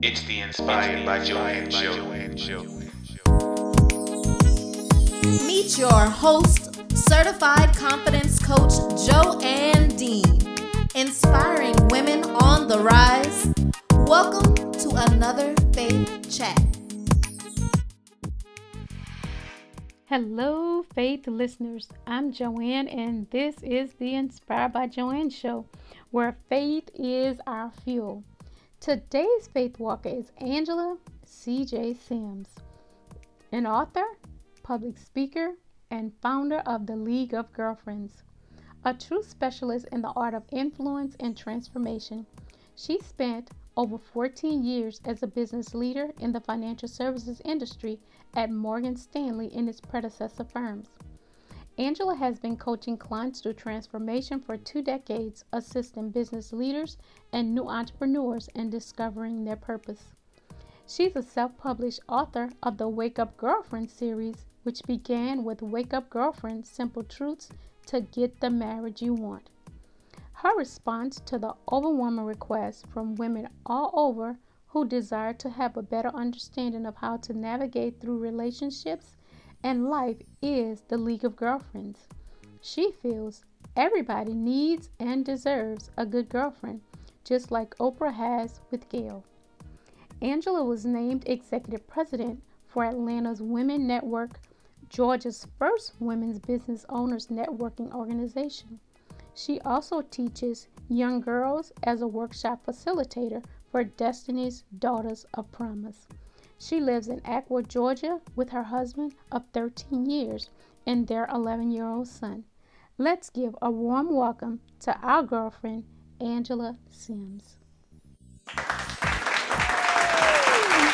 It's the Inspired by Joanne Show. Meet your host, certified confidence coach Joanne Dean, inspiring women on the rise. Welcome to another Faith Chat. Hello, Faith listeners. I'm Joanne, and this is the Inspired by Joanne show, where faith is our fuel. Today's faith walker is Angie CJ Sims, an author, public speaker, and founder of the League of Girlfriends, a true specialist in the art of influence and transformation. She spent over 14 years as a business leader in the financial services industry at Morgan Stanley and its predecessor firms. Angela has been coaching clients through transformation for 2 decades, assisting business leaders and new entrepreneurs in discovering their purpose. She's a self-published author of the Wake Up Girlfriend series, which began with Wake Up Girlfriend: Simple Truths to Get the Marriage You Want. Her response to the overwhelming requests from women all over who desire to have a better understanding of how to navigate through relationships and life is the League of Girlfriends. She feels everybody needs and deserves a good girlfriend, just like Oprah has with Gail. Angela was named executive president for Atlanta's Women Network, Georgia's first women's business owners networking organization. She also teaches young girls as a workshop facilitator for Destiny's Daughters of Promise. She lives in Acworth, Georgia with her husband of 13 years and their 11-year-old son. Let's give a warm welcome to our girlfriend, Angie Sims.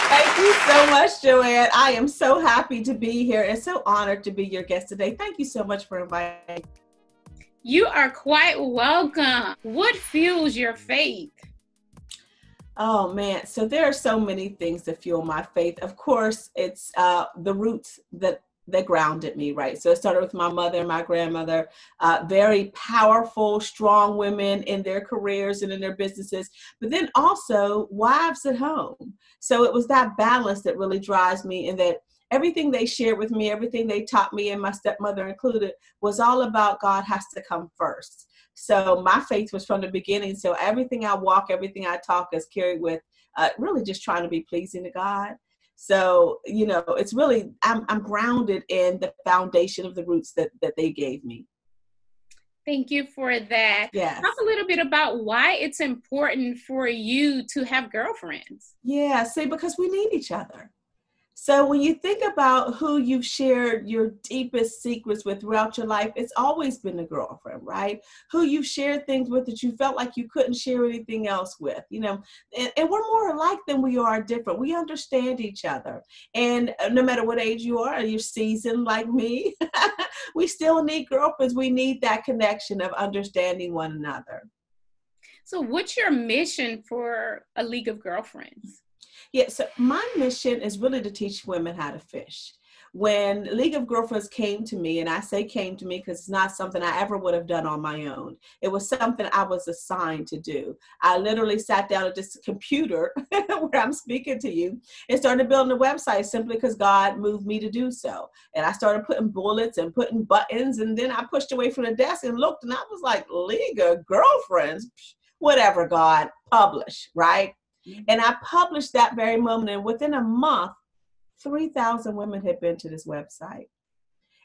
Thank you so much, Joanne. I am so happy to be here and so honored to be your guest today. Thank you so much for inviting me. You are quite welcome. What fuels your faith? Oh man, so there are so many things that fuel my faith. Of course, it's the roots that grounded me, right? So it started with my mother and my grandmother, very powerful, strong women in their careers and in their businesses, but then also wives at home. So it was that balance that really drives me, and that everything they shared with me, everything they taught me, and my stepmother included, was all about God has to come first. So my faith was from the beginning. So everything I walk, everything I talk is carried with really just trying to be pleasing to God. So, you know, it's really, I'm grounded in the foundation of the roots that they gave me. Thank you for that. Yes. Talk a little bit about why it's important for you to have girlfriends. Yeah, see, because we need each other. So when you think about who you've shared your deepest secrets with throughout your life, it's always been a girlfriend, right? Who you've shared things with that you felt like you couldn't share anything else with, you know, and we're more alike than we are different. We understand each other. And no matter what age you are, you're seasoned like me, we still need girlfriends. We need that connection of understanding one another. So what's your mission for a League of Girlfriends? Yeah, so my mission is really to teach women how to fish. When League of Girlfriends came to me, and I say came to me because it's not something I ever would have done on my own. It was something I was assigned to do. I literally sat down at this computer where I'm speaking to you and started building a website simply because God moved me to do so. And I started putting bullets and putting buttons, and then I pushed away from the desk and looked, and I was like, League of Girlfriends, whatever, God, publish, right? And I published that very moment, and within a month, 3,000 women had been to this website.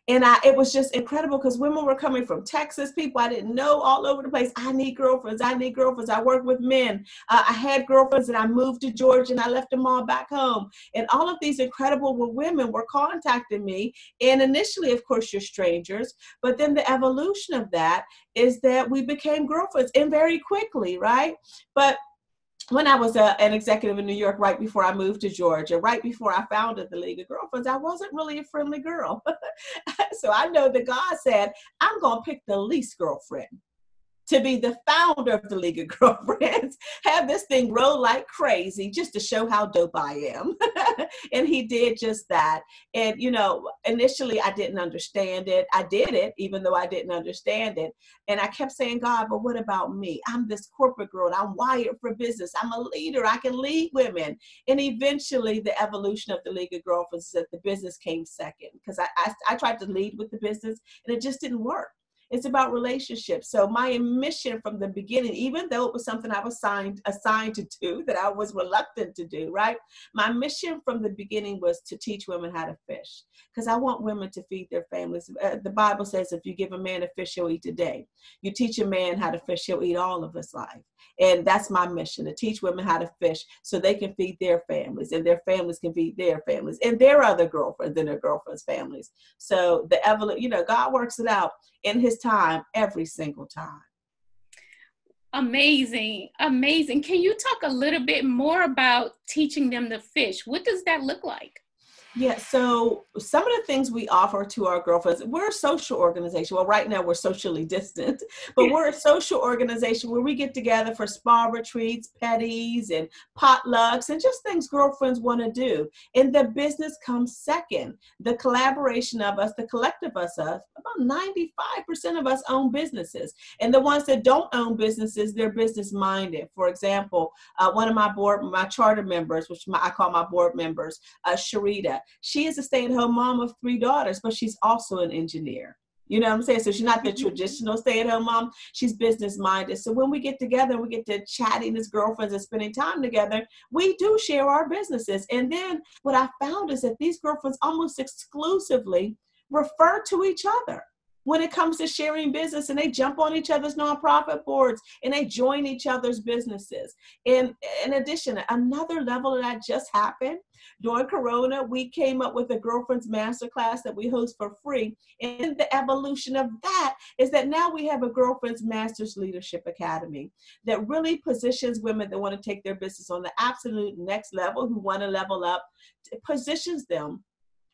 And it was just incredible because women were coming from Texas, people I didn't know, all over the place. I need girlfriends. I need girlfriends. I work with men. I had girlfriends, and I moved to Georgia, and I left them all back home. And all of these incredible women were contacting me. And initially, of course, you're strangers. But then the evolution of that is that we became girlfriends, and very quickly, right? But when I was an executive in New York, right before I moved to Georgia, right before I founded the League of Girlfriends, I wasn't really a friendly girl. So I know that God said, I'm going to pick the least girlfriend. to be the founder of the League of Girlfriends, have this thing grow like crazy just to show how dope I am. And he did just that. And, you know, initially I didn't understand it. I did it, even though I didn't understand it. And I kept saying, God, but what about me? I'm this corporate girl. I'm wired for business. I'm a leader. I can lead women. And eventually the evolution of the League of Girlfriends is that the business came second, because I tried to lead with the business and it just didn't work. It's about relationships. So my mission from the beginning, even though it was something I was assigned to do that I was reluctant to do, right? My mission from the beginning was to teach women how to fish, because I want women to feed their families. The Bible says if you give a man a fish, he'll eat today. You teach a man how to fish, he'll eat all of his life. And that's my mission, to teach women how to fish so they can feed their families, and their families can feed their families and their other girlfriends and their girlfriends' families. So the evolution, you know, God works it out in his time every single time. Amazing. Amazing. Can you talk a little bit more about teaching them to fish? What does that look like? Yeah, so some of the things we offer to our girlfriends, we're a social organization. Well, right now we're socially distant, but we're a social organization where we get together for spa retreats, petties, and potlucks, and just things girlfriends want to do. And the business comes second. The collaboration of us, the collective of us, about 95% of us own businesses. And the ones that don't own businesses, they're business minded. For example, one of my charter members, which I call my board members, Sharita. She is a stay-at-home mom of 3 daughters, but she's also an engineer. You know what I'm saying? So she's not the traditional stay-at-home mom. She's business-minded. So when we get together, we get to chatting as girlfriends and spending time together, we do share our businesses. And then what I found is that these girlfriends almost exclusively refer to each other when it comes to sharing business, and they jump on each other's nonprofit boards and they join each other's businesses. And in addition, another level of that just happened. During Corona, we came up with a girlfriend's masterclass that we host for free. And the evolution of that is that now we have a girlfriend's master's leadership academy that really positions women that want to take their business on the absolute next level, who want to level up. It positions them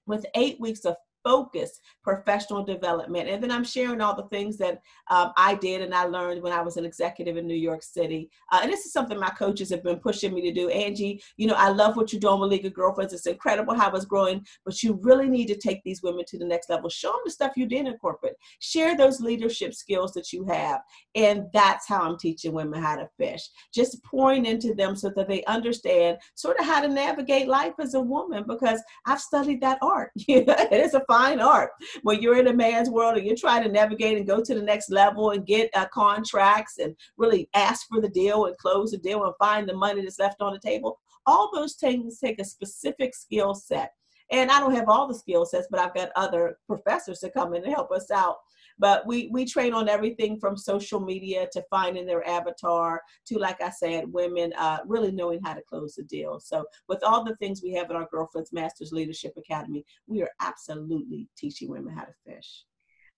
with 8 weeks of focused professional development. And then I'm sharing all the things that I did and I learned when I was an executive in New York City. And this is something my coaches have been pushing me to do. Angie, you know, I love what you're doing with League of Girlfriends. It's incredible how it's growing, but you really need to take these women to the next level. Show them the stuff you did in corporate. Share those leadership skills that you have. And that's how I'm teaching women how to fish. Just pouring into them so that they understand sort of how to navigate life as a woman, because I've studied that art. It is a fine art. When you're in a man's world and you're trying to navigate and go to the next level and get contracts and really ask for the deal and close the deal and find the money that's left on the table, all those things take a specific skill set. And I don't have all the skill sets, but I've got other professors to come in and help us out. But we train on everything from social media to finding their avatar to, like I said, women really knowing how to close the deal. So with all the things we have in our Girlfriends Masters Leadership Academy, we are absolutely teaching women how to fish.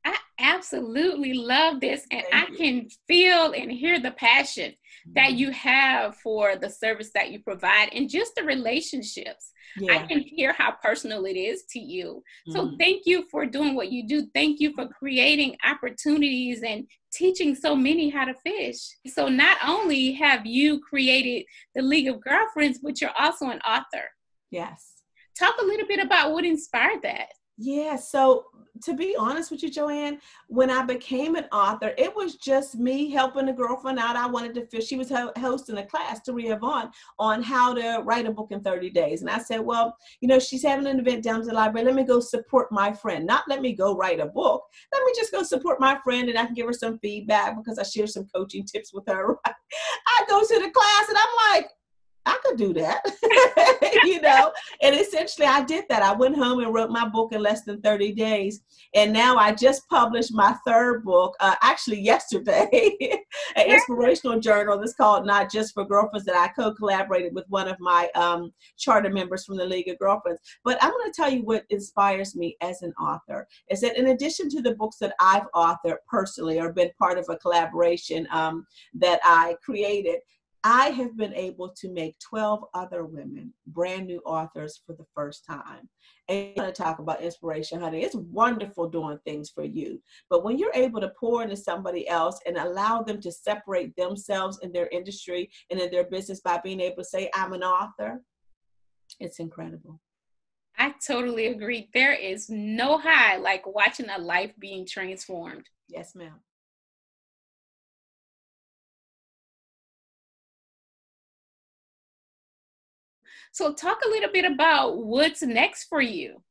I absolutely love this. And I can feel and hear the passion that you have for the service that you provide and just the relationships. Yeah. I can hear how personal it is to you. So thank you for doing what you do. Thank you for creating opportunities and teaching so many how to fish. So not only have you created the League of Girlfriends, but you're also an author. Yes. Talk a little bit about what inspired that. Yeah, so to be honest with you, Joanne, when I became an author, it was just me helping a girlfriend out. I wanted to fish. She was hosting a class, Taria Vaughn, on how to write a book in 30 days. And I said, well, you know, she's having an event down to the library. Let me go support my friend. Not let me go write a book. Let me just go support my friend and I can give her some feedback because I share some coaching tips with her. I go to the class and I'm like, I could do that, you know, and essentially I did that. I went home and wrote my book in less than 30 days. And now I just published my 3rd book, actually yesterday, an inspirational journal that's called Not Just for Girlfriends, that I co-collaborated with one of my charter members from the League of Girlfriends. But I'm going to tell you what inspires me as an author is that in addition to the books that I've authored personally or been part of a collaboration that I created, I have been able to make 12 other women brand new authors for the first time. And you want to talk about inspiration, honey. It's wonderful doing things for you. But when you're able to pour into somebody else and allow them to separate themselves in their industry and in their business by being able to say, I'm an author, it's incredible. I totally agree. There is no high like watching a life being transformed. Yes, ma'am. So talk a little bit about what's next for you.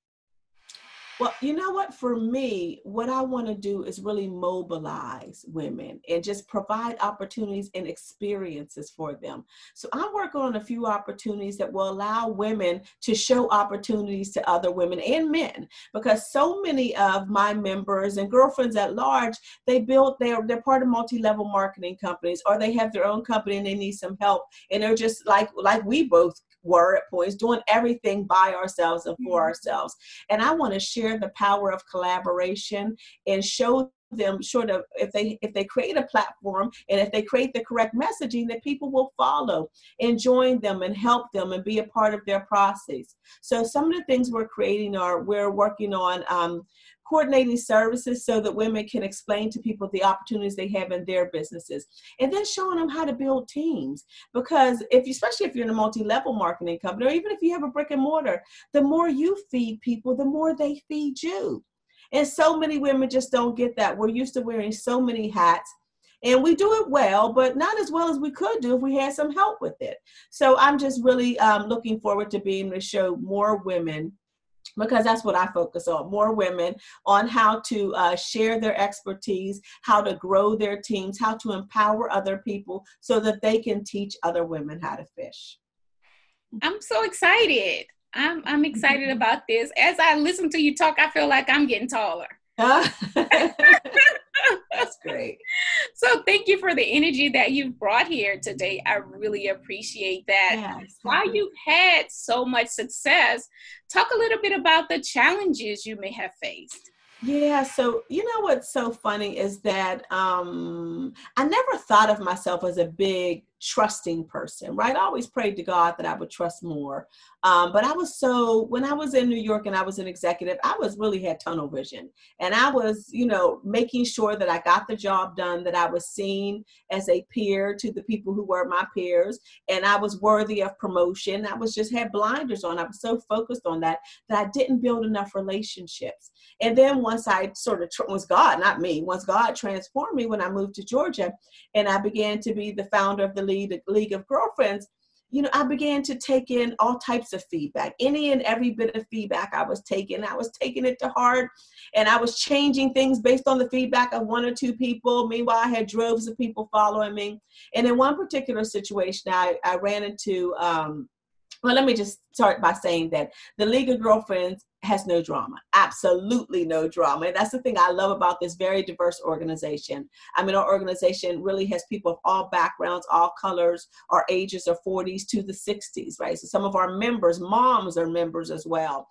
Well, you know what, for me, what I want to do is really mobilize women and just provide opportunities and experiences for them. So I'm working on a few opportunities that will allow women to show opportunities to other women and men, because so many of my members and girlfriends at large, they're part of multi-level marketing companies, or they have their own company and they need some help. And they're just like we both were at points, doing everything by ourselves and for ourselves. And I want to share the power of collaboration and show them sort of, if they create a platform and if they create the correct messaging, that people will follow and join them and help them and be a part of their process. So some of the things we're creating we're working on coordinating services so that women can explain to people the opportunities they have in their businesses, and then showing them how to build teams. Because especially if you're in a multi-level marketing company, or even if you have a brick and mortar, the more you feed people, the more they feed you. And so many women just don't get that. We're used to wearing so many hats, and we do it well, but not as well as we could do if we had some help with it. So I'm just really looking forward to being able to show more women, because that's what I focus on, more women on how to share their expertise, how to grow their teams, how to empower other people so that they can teach other women how to fish. I'm so excited. I'm excited about this. As I listen to you talk, I feel like I'm getting taller. That's great. So thank you for the energy that you've brought here today. I really appreciate that. Yes. While you've had so much success, talk a little bit about the challenges you may have faced. Yeah, so you know what's so funny is that I never thought of myself as a big trusting person, right? I always prayed to God that I would trust more. But when I was in New York and I was an executive, I really had tunnel vision. And I was, making sure that I got the job done, that I was seen as a peer to the people who were my peers, and I was worthy of promotion. I had blinders on. I was so focused on that I didn't build enough relationships. And then once God transformed me when I moved to Georgia and I began to be the founder of the League of Girlfriends, I began to take in all types of feedback. Any and every bit of feedback I was taking it to heart, and I was changing things based on the feedback of one or two people. Meanwhile, I had droves of people following me. And in one particular situation, I ran into, well, let me just start by saying that the League of Girlfriends has no drama, absolutely no drama. And that's the thing I love about this very diverse organization. I mean, our organization really has people of all backgrounds, all colors. Our ages are 40s to the 60s, right? So some of our members, moms are members as well.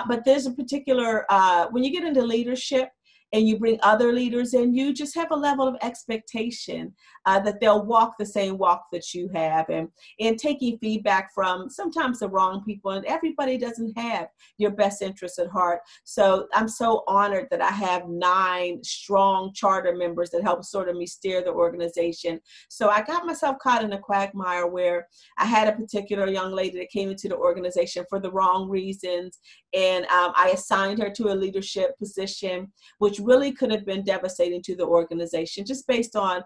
But there's a particular, when you get into leadership, and you bring other leaders in, you just have a level of expectation that they'll walk the same walk that you have, and taking feedback from sometimes the wrong people, and everybody doesn't have your best interests at heart. So I'm so honored that I have 9 strong charter members that help sort of me steer the organization. So I got myself caught in a quagmire where I had a particular young lady that came into the organization for the wrong reasons, and I assigned her to a leadership position, which really could have been devastating to the organization, just based on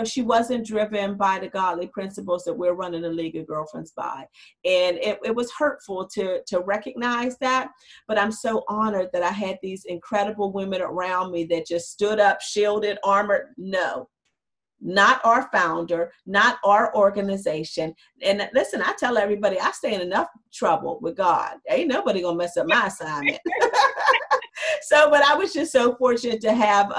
she wasn't driven by the godly principles that we're running the League of Girlfriends by. And it was hurtful to recognize that, but I'm so honored that I had these incredible women around me that just stood up, shielded, armored. No, not our founder, not our organization. And listen, I tell everybody, I stay in enough trouble with God. Ain't nobody gonna mess up my assignment. So, but I was just so fortunate to have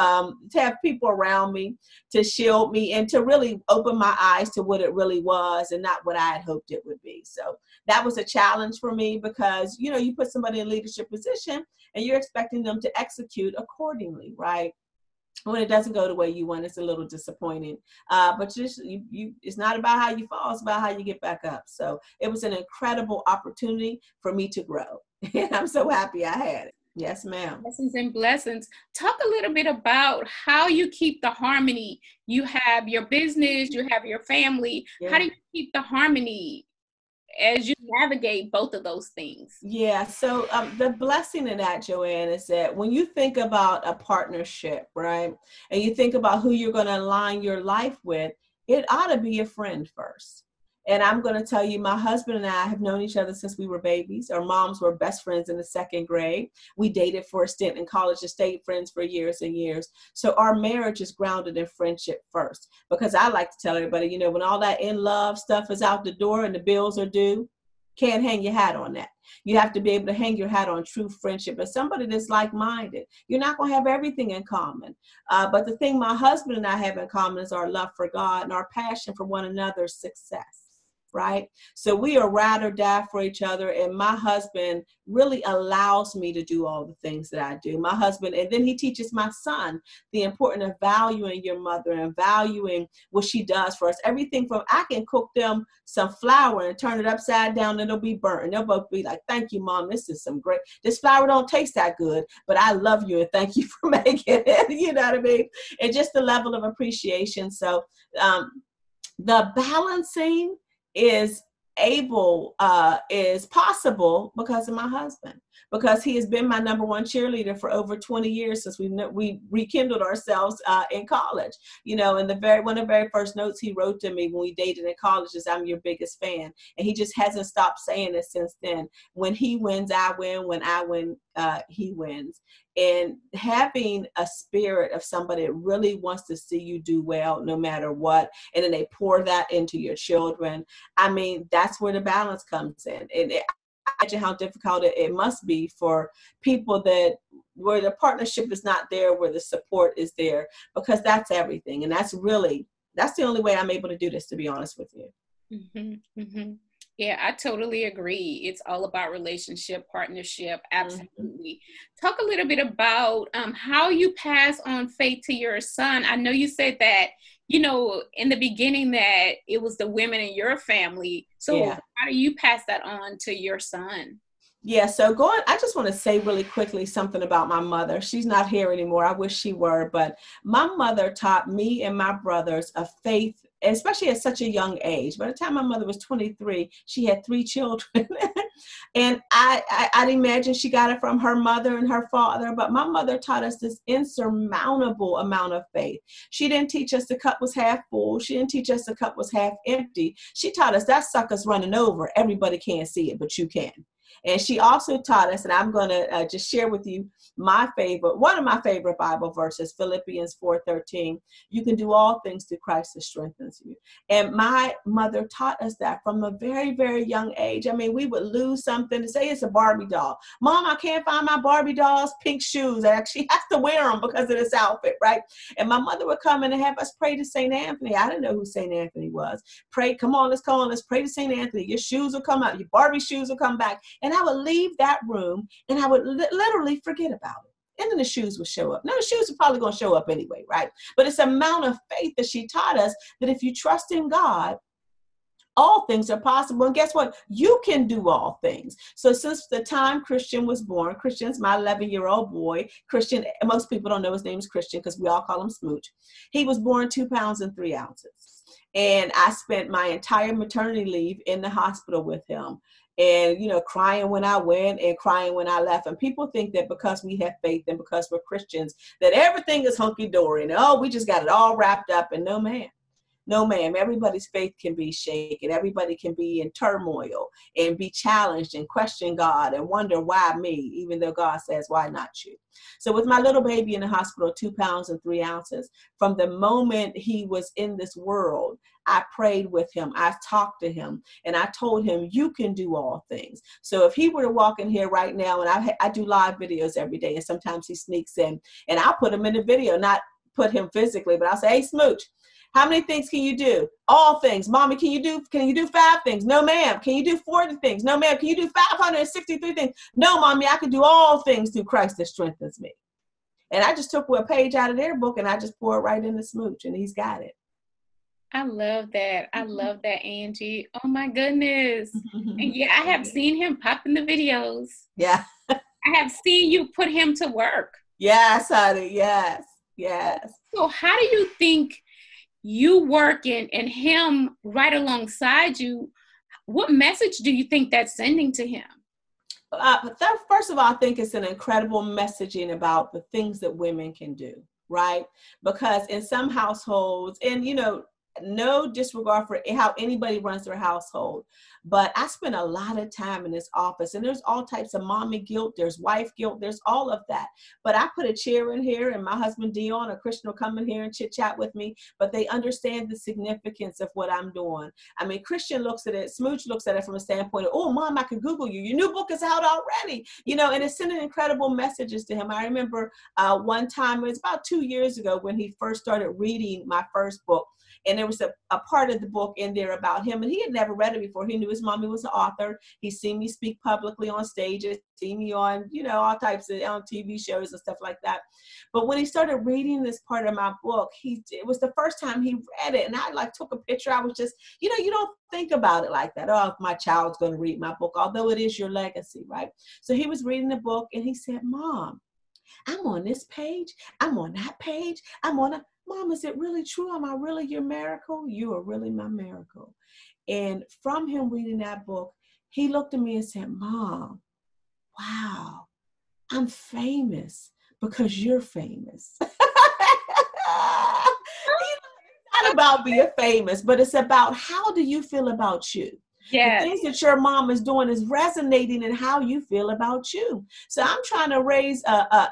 people around me to shield me and to really open my eyes to what it really was and not what I had hoped it would be. So that was a challenge for me, because, you put somebody in a leadership position and you're expecting them to execute accordingly, right? when it doesn't go the way you want, it's a little disappointing. But just it's not about how you fall, it's about how you get back up. So it was an incredible opportunity for me to grow. And I'm so happy I had it. Yes, ma'am. Blessings and blessings. Talk a little bit about how you keep the harmony. You have your business, you have your family. Yeah. How do you keep the harmony as you navigate both of those things? Yeah, so the blessing in that, Joanne, is that when you think about a partnership, right, and you think about who you're going to align your life with, it ought to be a friend first. And I'm going to tell you, my husband and I have known each other since we were babies. Our moms were best friends in the second grade. We dated for a stint in college and stayed friends for years and years. So our marriage is grounded in friendship first. Because I like to tell everybody, you know, when all that in love stuff is out the door and the bills are due, can't hang your hat on that. You have to be able to hang your hat on true friendship and somebody that's like-minded. You're not going to have everything in common. But the thing my husband and I have in common is our love for God and our passion for one another's success. Right? So we are ride or die for each other. And my husband really allows me to do all the things that I do. My husband, and then he teaches my son the importance of valuing your mother and valuing what she does for us. Everything from, I can cook them some flour and turn it upside down and it'll be burnt. And they'll both be like, thank you, Mom. This is some great, this flour don't taste that good, but I love you and thank you for making it. You know what I mean? And just the level of appreciation. So the balancing is possible because of my husband, because he has been my number one cheerleader for over 20 years since we rekindled ourselves in college. You know, and one of the very first notes he wrote to me when we dated in college is, I'm your biggest fan. And he just hasn't stopped saying it since then. When he wins, I win. When I win, he wins. And having a spirit of somebody that really wants to see you do well, no matter what, and then they pour that into your children. I mean, that's where the balance comes in. And I imagine how difficult it must be for people where the partnership is not there, where the support is there, because that's everything. And that's the only way I'm able to do this, to be honest with you. Mm-hmm, mm-hmm. Yeah, I totally agree. It's all about relationship, partnership. Absolutely. Mm-hmm. Talk a little bit about how you pass on faith to your son. I know you said that, you know, in the beginning that it was the women in your family. So how do you pass that on to your son? Yeah, so I just want to say really quickly something about my mother. She's not here anymore. I wish she were, but my mother taught me and my brothers a faith, especially at such a young age. By the time my mother was 23, she had 3 children. And I'd imagine she got it from her mother and her father, but my mother taught us this insurmountable amount of faith. She didn't teach us the cup was half full. She didn't teach us the cup was half empty. She taught us that sucker's running over. Everybody can't see it, but you can. And she also taught us, and I'm going to just share with you one of my favorite Bible verses, Philippians 4:13. You can do all things through Christ that strengthens you. And my mother taught us that from a very, very young age. I mean, we would lose something to say it's a Barbie doll. Mom, I can't find my Barbie doll's pink shoes. She has to wear them because of this outfit, right? And my mother would come in and have us pray to St. Anthony. I didn't know who St. Anthony was. Pray, come on, let's pray to St. Anthony. Your shoes will come out. Your Barbie shoes will come back. And I would leave that room and I would literally forget about it. And then the shoes would show up. Now the shoes are probably going to show up anyway, right? But it's the amount of faith that she taught us that if you trust in God, all things are possible. And guess what? You can do all things. So since the time Christian was born, Christian's my 11-year-old boy. Christian, most people don't know his name is Christian because we all call him Smooch. He was born 2 pounds and 3 ounces. And I spent my entire maternity leave in the hospital with him. And, you know, crying when I went and crying when I left. And people think that because we have faith and because we're Christians, that everything is hunky-dory and, oh, we just got it all wrapped up. And no, ma'am. No, ma'am. Everybody's faith can be shaken. Everybody can be in turmoil and be challenged and question God and wonder why me, even though God says, why not you? So with my little baby in the hospital, 2 pounds and 3 ounces, from the moment he was in this world, I prayed with him. I talked to him and I told him, you can do all things. So if he were to walk in here right now, and I do live videos every day, and sometimes he sneaks in and I'll put him in the video, not put him physically, but I'll say, hey, Smooch, how many things can you do? All things. Mommy, can you do 5 things? No, ma'am. Can you do 40 things? No, ma'am. Can you do 563 things? No, mommy, I can do all things through Christ that strengthens me. And I just took a page out of their book and I just poured right in the Smooch, and he's got it. I love that. I love that, Angie. Oh my goodness. And yeah, I have seen him pop in the videos. Yeah. I have seen you put him to work. Yes, honey. Yes. Yes. So how do you think you working and him right alongside you, what message do you think that's sending to him? First of all, I think it's an incredible messaging about the things that women can do, right? Because in some households, and no disregard for how anybody runs their household, but I spend a lot of time in this office, and there's all types of mommy guilt, there's wife guilt, there's all of that. But I put a chair in here, and my husband Dion or Christian will come in here and chit chat with me, but they understand the significance of what I'm doing. I mean, Christian looks at it, Smooch looks at it from a standpoint of, oh, Mom, I can Google you. Your new book is out already, and it's sending incredible messages to him. I remember one time, it was about 2 years ago when he first started reading my first book. And there was a part of the book in there about him, and he had never read it before. He knew his mommy was an author. He's seen me speak publicly on stages, seen me on, all types of on TV shows and stuff like that. But when he started reading this part of my book, it was the first time he read it, and I took a picture. I was just, you don't think about it like that. Oh, if my child's going to read my book, although it is your legacy, right? So he was reading the book, and he said, Mom, I'm on this page. I'm on that page. Mom, is it really true? Am I really your miracle? You are really my miracle. And from him reading that book, he looked at me and said, Mom, wow, I'm famous because you're famous. It's not about being famous, but it's about how do you feel about you? Yes. The things that your mom is doing is resonating in how you feel about you. So I'm trying to raise a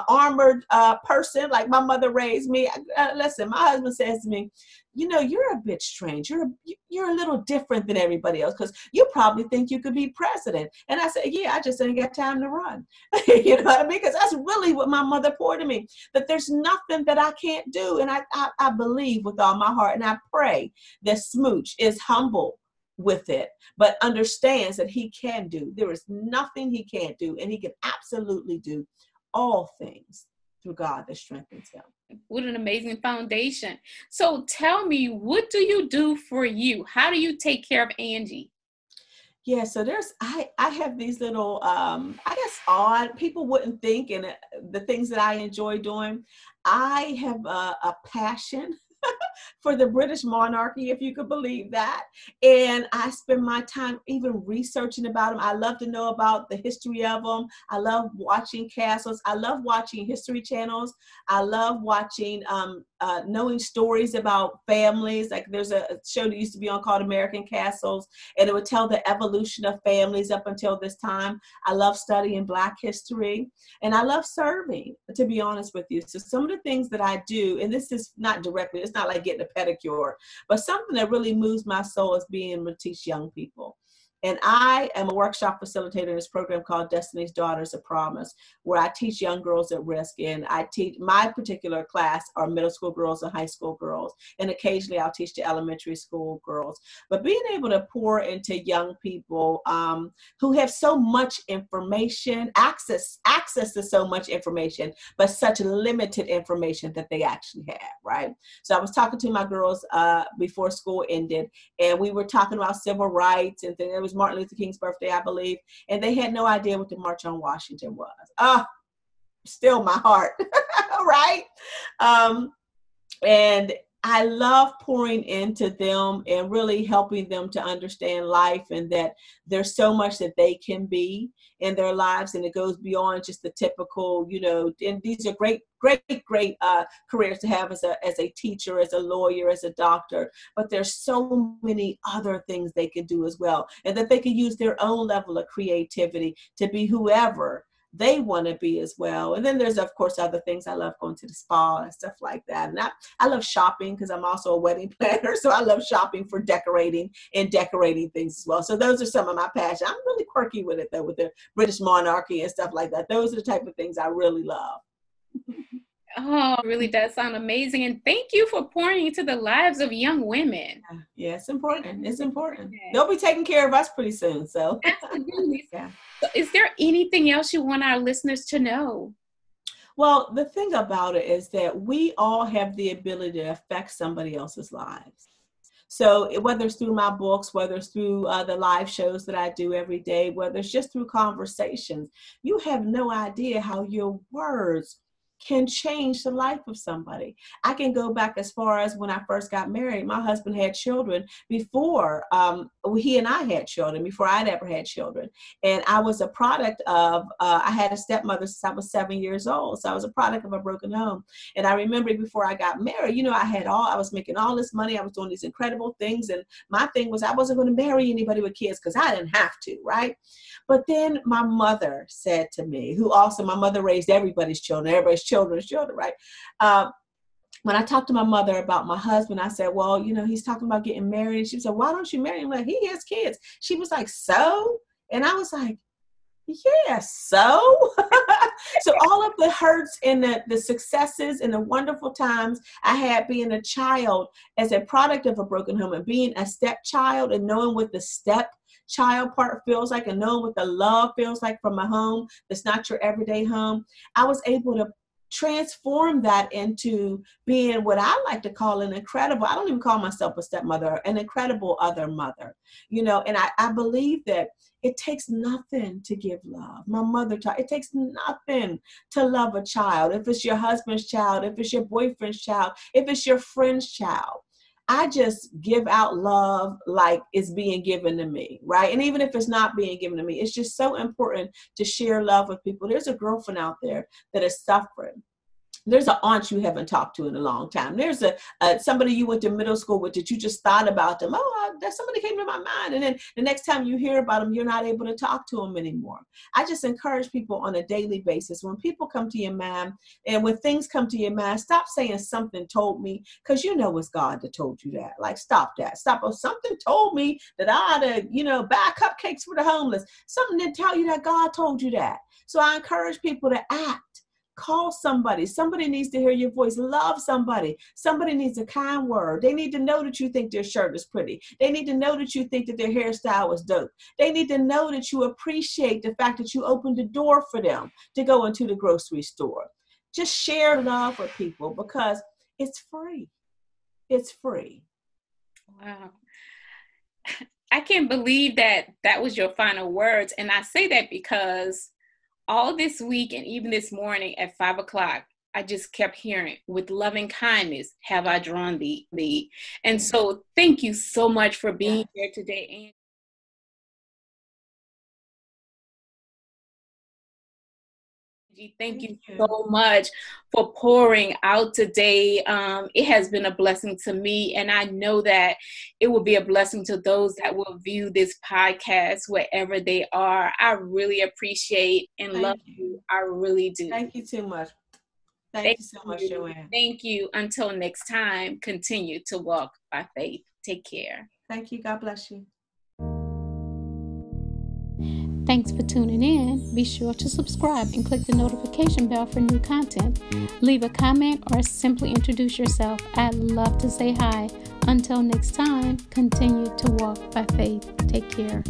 armored person like my mother raised me. Listen, my husband says to me, you're a bit strange. You're a little different than everybody else because you probably think you could be president. And I said, yeah, I just ain't got time to run. You know what I mean? Because that's really what my mother poured to me, that there's nothing that I can't do. And I believe with all my heart, and I pray that Smooch is humble with it, but understands that he can do. There is nothing he can't do, and he can absolutely do all things through God that strengthens him. What an amazing foundation. So tell me, what do you do for you? How do you take care of Angie? Yeah, so I have these little, I guess odd, people wouldn't think, and the things that I enjoy doing. I have a passion for the British monarchy, if you could believe that. And I spend my time even researching about them. I love to know about the history of them. I love watching castles. I love watching history channels. I love watching, knowing stories about families. Like there's a show that used to be on called American Castles, and it would tell the evolution of families up until this time. I love studying Black history, and I love serving, to be honest with you. So some of the things that I do, and this is not directly, it's not like getting a pedicure, but something that really moves my soul is being able to teach young people. And I am a workshop facilitator in this program called Destiny's Daughters of Promise, where I teach young girls at risk. And I teach, my particular class are middle school girls and high school girls. And occasionally I'll teach the elementary school girls. But being able to pour into young people who have so much information, access to so much information, but such limited information that they actually have, right? So I was talking to my girls before school ended, and we were talking about civil rights, and it was Martin Luther King's birthday, I believe, and they had no idea what the March on Washington was. Still my heart, right? And I love pouring into them and really helping them to understand life, and that there's so much that they can be in their lives, and it goes beyond just the typical, and these are great careers to have as a teacher, as a lawyer, as a doctor, but there's so many other things they can do as well, and that they can use their own level of creativity to be whoever they want to be as well. And then there's, of course, other things. I love going to the spa and stuff like that. And I love shopping because I'm also a wedding planner. So I love shopping for decorating things as well. So those are some of my passions. I'm really quirky with it, though, with the British monarchy and stuff like that. Those are the type of things I really love. Oh, it really does sound amazing. And thank you for pouring into the lives of young women. Yeah, it's important. It's important. They'll be taking care of us pretty soon. So absolutely. Yeah. So is there anything else you want our listeners to know? Well, the thing about it is that we all have the ability to affect somebody else's lives. So whether it's through my books, whether it's through the live shows that I do every day, whether it's just through conversations, you have no idea how your words can change the life of somebody. I can go back as far as when I first got married. My husband had children before he and I had children, before I'd ever had children. And I was a product of, I had a stepmother since I was 7 years old. So I was a product of a broken home. And I remember before I got married, I was making all this money. I was doing these incredible things. And my thing was I wasn't going to marry anybody with kids because I didn't have to, right? But then my mother said to me, my mother raised everybody's children's children, right? When I talked to my mother about my husband, I said, well, he's talking about getting married. And she said, why don't you marry him? Like, he has kids. She was like, so? And I was like, yeah, so? So all of the hurts and the successes and the wonderful times I had being a child as a product of a broken home and being a stepchild and knowing what the stepchild part feels like and knowing what the love feels like from a home that's not your everyday home, I was able to transform that into being what I like to call I don't even call myself a stepmother, an incredible other mother, and I believe that it takes nothing to give love. My mother taught, it takes nothing to love a child. If it's your husband's child, if it's your boyfriend's child, if it's your friend's child, I just give out love like it's being given to me, right? And even if it's not being given to me, it's just so important to share love with people. There's a girlfriend out there that is suffering. There's an aunt you haven't talked to in a long time. There's somebody you went to middle school with that you just thought about them. That somebody came to my mind. And then the next time you hear about them, you're not able to talk to them anymore. I just encourage people on a daily basis. When people come to your mind and when things come to your mind, stop saying something told me, because it's God that told you that. Like, stop that. Stop. Oh, something told me that I ought to, buy cupcakes for the homeless. Something didn't tell you that God told you that. So I encourage people to act. Call somebody. Somebody needs to hear your voice. Love somebody. Somebody needs a kind word. They need to know that you think their shirt is pretty. They need to know that you think that their hairstyle is dope. They need to know that you appreciate the fact that you opened the door for them to go into the grocery store. Just share love with people because it's free. It's free. Wow. I can't believe that was your final words. And I say that because all this week and even this morning at 5 o'clock, I just kept hearing, with loving kindness have I drawn thee. And so thank you so much for being here today. Angie, thank you so much for pouring out today. It has been a blessing to me, and I know that it will be a blessing to those that will view this podcast wherever they are. I really appreciate and love you. I really do. Thank you too much. Thank you so much, Joanne. Thank you. Until next time, continue to walk by faith. Take care. Thank you. God bless you. Thanks for tuning in. Be sure to subscribe and click the notification bell for new content. Leave a comment or simply introduce yourself. I'd love to say hi. Until next time, continue to walk by faith. Take care.